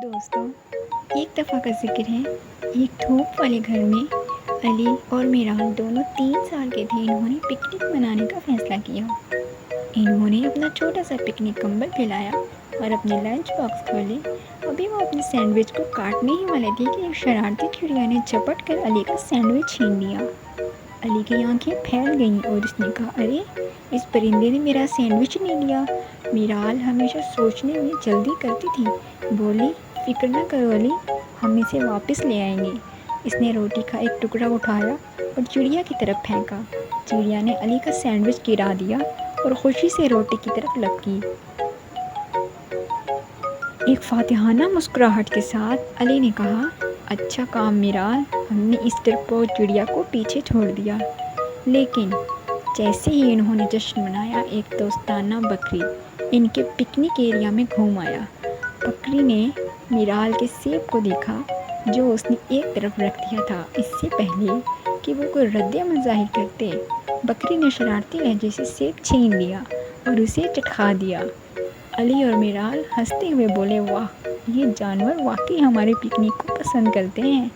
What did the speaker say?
دوستوں، ایک دفعہ کا ذکر ہے، ایک دھوپ والے گھر میں علی اور میران دونوں 3 سال کے تھے۔ انہوں نے پکنک منانے کا فیصلہ کیا۔ انہوں نے اپنا چھوٹا سا پکنک کمبل پھیلایا اور اپنے لنچ باکس کھولے۔ ابھی وہ اپنے سینڈوچ کو کاٹنے ہی والے تھے کہ ایک شرارتی چڑیا نے جھپٹ کر علی کا سینڈوچ چھین لیا۔ علی کی آنکھیں پھیل گئیں اور اس نے کہا، ارے اس پرندے نے میرا سینڈوچ لے لیا۔ میرال ہمیشہ سوچنے میں جلدی کرتی تھی، بولی، فکر نہ کرو علی، ہم اسے واپس لے آئیں گے۔ اس نے روٹی کا ایک ٹکڑا اٹھایا اور چڑیا کی طرف پھینکا۔ چڑیا نے علی کا سینڈوچ گرا دیا اور خوشی سے روٹی کی طرف لپکی۔ ایک فاتحانہ مسکراہٹ کے ساتھ علی نے کہا، اچھا کام میرال، ہم نے اس ڈرپوک چڑیا کو پیچھے چھوڑ دیا۔ لیکن جیسے ہی انہوں نے جشن منایا، ایک دوستانہ بکری ان کے پکنک ایریا میں گھوم آیا۔ بکری نے میرال کے سیب کو دیکھا جو اس نے ایک طرف رکھ دیا تھا۔ اس سے پہلے کہ وہ کوئی رد عمل ظاہر کرتے، بکری نے شرارتی لہجے سے سیب چھین لیا اور اسے چٹخا دیا۔ علی اور میرال ہنستے ہوئے بولے، واہ، یہ جانور واقعی ہمارے پکنک کو پسند کرتے ہیں۔